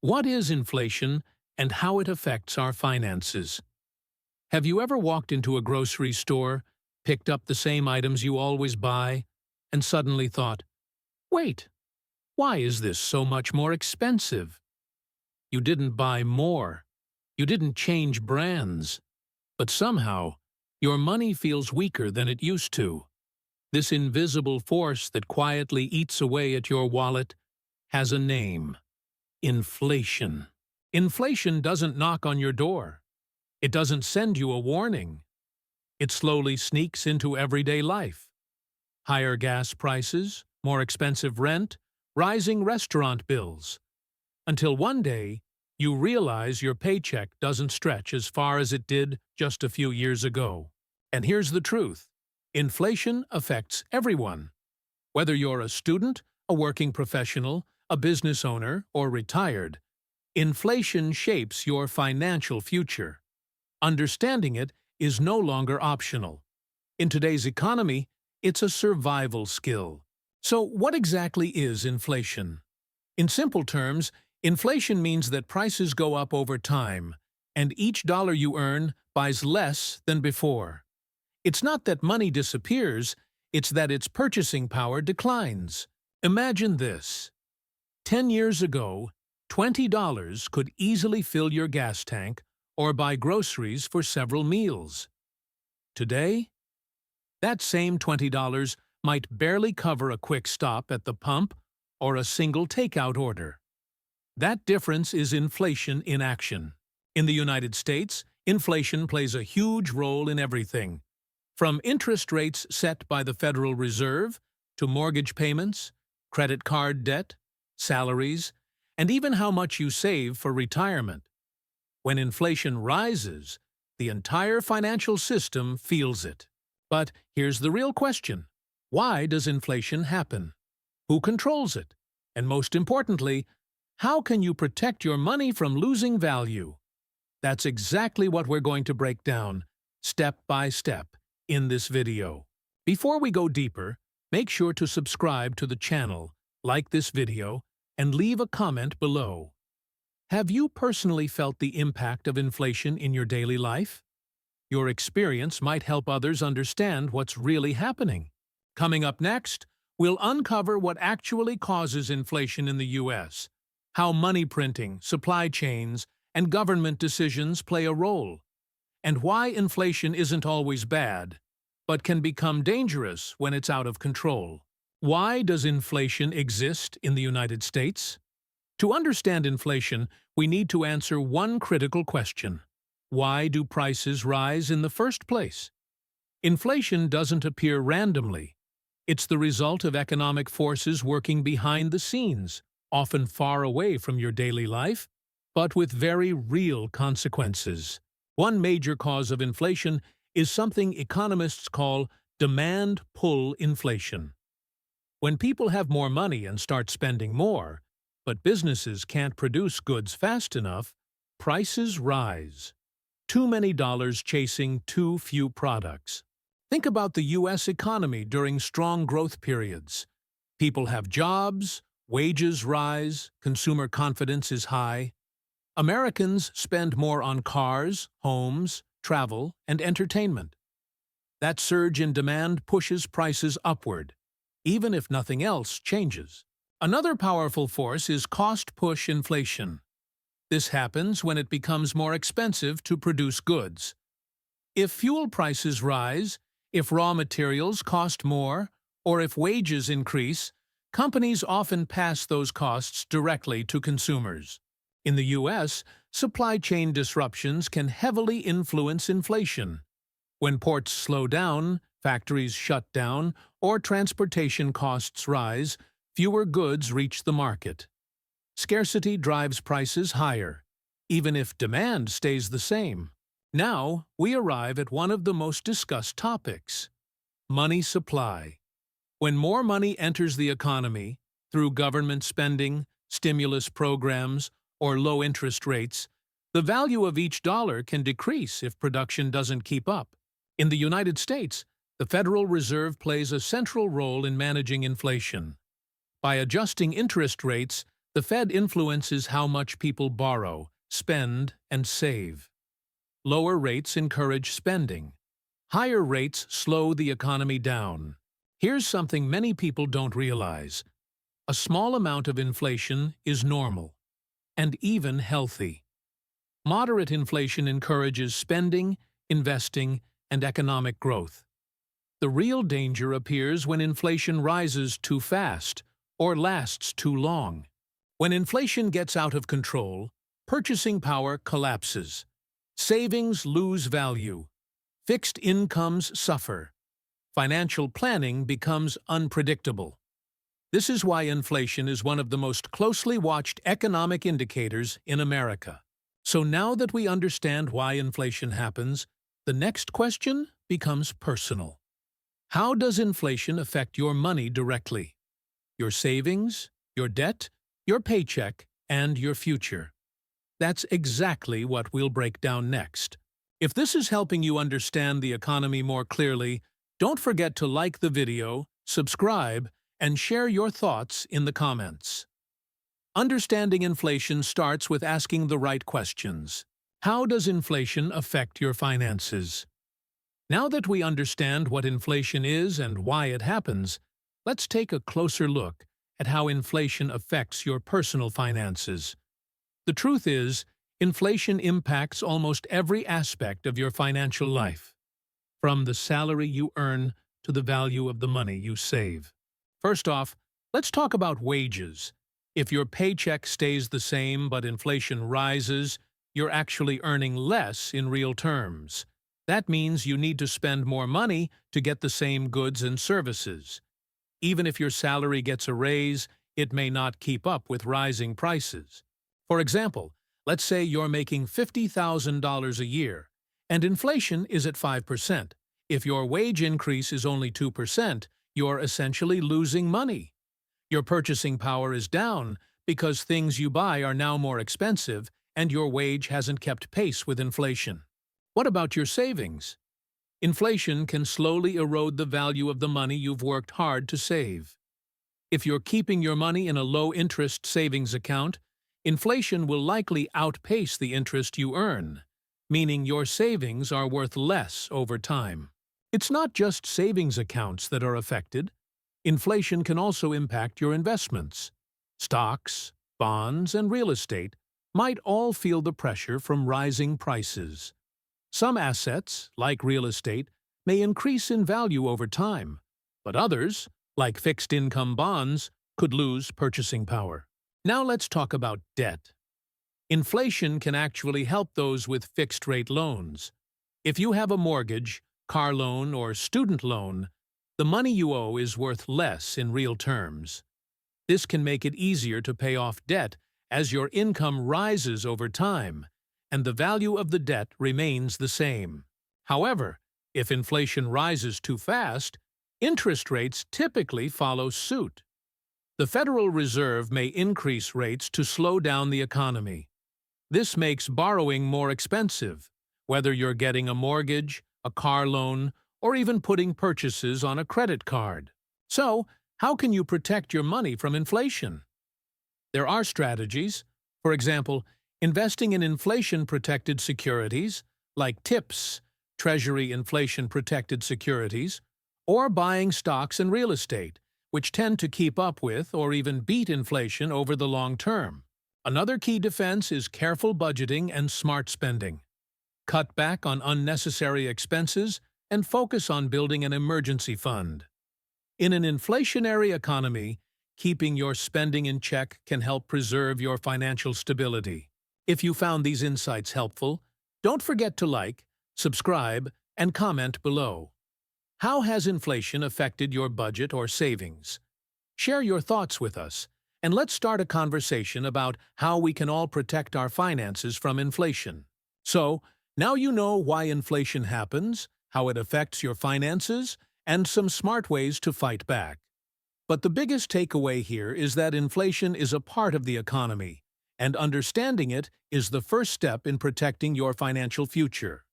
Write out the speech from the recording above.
What is inflation and how it affects our finances? Have you ever walked into a grocery store, picked up the same items you always buy, and suddenly thought, wait, why is this so much more expensive? You didn't buy more. You didn't change brands. But somehow, your money feels weaker than it used to. This invisible force that quietly eats away at your wallet has a name: inflation. Inflation doesn't knock on your door. It doesn't send you a warning. It slowly sneaks into everyday life. Higher gas prices, more expensive rent, rising restaurant bills. Until one day, you realize your paycheck doesn't stretch as far as it did just a few years ago. And here's the truth: inflation affects everyone. Whether you're a student, a working professional, a business owner, or retired, inflation shapes your financial future. Understanding it is no longer optional. In today's economy, it's a survival skill. So what exactly is inflation? In simple terms, inflation means that prices go up over time, and each dollar you earn buys less than before. It's not that money disappears, it's that its purchasing power declines. Imagine this. 10 years ago, $20 could easily fill your gas tank or buy groceries for several meals. Today, that same $20 might barely cover a quick stop at the pump or a single takeout order. That difference is inflation in action. In the United States, inflation plays a huge role in everything, from interest rates set by the Federal Reserve to mortgage payments, credit card debt, salaries, and even how much you save for retirement. When inflation rises, the entire financial system feels it. But here's the real question: why does inflation happen? Who controls it? And most importantly, how can you protect your money from losing value? That's exactly what we're going to break down, step by step, in this video. Before we go deeper, make sure to subscribe to the channel, like this video, and leave a comment below. Have you personally felt the impact of inflation in your daily life? Your experience might help others understand what's really happening. Coming up next, we'll uncover what actually causes inflation in the U.S., how money printing, supply chains, and government decisions play a role, and why inflation isn't always bad, but can become dangerous when it's out of control. Why does inflation exist in the United States? To understand inflation, we need to answer one critical question: why do prices rise in the first place? Inflation doesn't appear randomly. It's the result of economic forces working behind the scenes, often far away from your daily life, but with very real consequences. One major cause of inflation is something economists call demand-pull inflation. When people have more money and start spending more, but businesses can't produce goods fast enough, prices rise. Too many dollars chasing too few products. Think about the U.S. economy during strong growth periods. People have jobs, wages rise, consumer confidence is high. Americans spend more on cars, homes, travel, and entertainment. That surge in demand pushes prices upward, even if nothing else changes. Another powerful force is cost-push inflation. This happens when it becomes more expensive to produce goods. If fuel prices rise, if raw materials cost more, or if wages increase, companies often pass those costs directly to consumers. In the U.S., supply chain disruptions can heavily influence inflation. When ports slow down, factories shut down, or transportation costs rise, fewer goods reach the market. Scarcity drives prices higher, even if demand stays the same. Now, we arrive at one of the most discussed topics: money supply. When more money enters the economy, through government spending, stimulus programs, or low interest rates, the value of each dollar can decrease if production doesn't keep up. In the United States, the Federal Reserve plays a central role in managing inflation. By adjusting interest rates, The Fed influences how much people borrow, spend, and save. Lower rates encourage spending. Higher rates slow the economy down. Here's something many people don't realize. A small amount of inflation is normal, and even healthy. Moderate inflation encourages spending, investing, and economic growth. The real danger appears when inflation rises too fast or lasts too long. When inflation gets out of control, purchasing power collapses. Savings lose value. Fixed incomes suffer. Financial planning becomes unpredictable. This is why inflation is one of the most closely watched economic indicators in America. So now that we understand why inflation happens, the next question becomes personal. How does inflation affect your money directly? Your savings, your debt, your paycheck, and your future? That's exactly what we'll break down next. If this is helping you understand the economy more clearly, don't forget to like the video, subscribe, and share your thoughts in the comments. Understanding inflation starts with asking the right questions. How does inflation affect your finances? Now that we understand what inflation is and why it happens, let's take a closer look at how inflation affects your personal finances. The truth is, inflation impacts almost every aspect of your financial life, from the salary you earn to the value of the money you save. First off, let's talk about wages. If your paycheck stays the same but inflation rises, you're actually earning less in real terms. That means you need to spend more money to get the same goods and services. Even if your salary gets a raise, it may not keep up with rising prices. For example, let's say you're making $50,000 a year, and inflation is at 5%. If your wage increase is only 2%, you're essentially losing money. Your purchasing power is down because things you buy are now more expensive and your wage hasn't kept pace with inflation. What about your savings? Inflation can slowly erode the value of the money you've worked hard to save. If you're keeping your money in a low-interest savings account, inflation will likely outpace the interest you earn, meaning your savings are worth less over time. It's not just savings accounts that are affected. Inflation can also impact your investments. Stocks, bonds, and real estate might all feel the pressure from rising prices. Some assets, like real estate, may increase in value over time, but others, like fixed-income bonds, could lose purchasing power. Now let's talk about debt. Inflation can actually help those with fixed-rate loans. If you have a mortgage, car loan, or student loan, the money you owe is worth less in real terms. This can make it easier to pay off debt as your income rises over time, and the value of the debt remains the same. However, if inflation rises too fast, interest rates typically follow suit. The Federal Reserve may increase rates to slow down the economy. This makes borrowing more expensive, whether you're getting a mortgage, a car loan, or even putting purchases on a credit card. So, how can you protect your money from inflation? There are strategies. For example, investing in inflation-protected securities, like TIPS, Treasury Inflation-Protected Securities, or buying stocks and real estate, which tend to keep up with or even beat inflation over the long term. Another key defense is careful budgeting and smart spending. Cut back on unnecessary expenses and focus on building an emergency fund. In an inflationary economy, keeping your spending in check can help preserve your financial stability. If you found these insights helpful, don't forget to like, subscribe, and comment below. How has inflation affected your budget or savings? Share your thoughts with us, and let's start a conversation about how we can all protect our finances from inflation. So, now you know why inflation happens, how it affects your finances, and some smart ways to fight back. But the biggest takeaway here is that inflation is a part of the economy, and understanding it is the first step in protecting your financial future.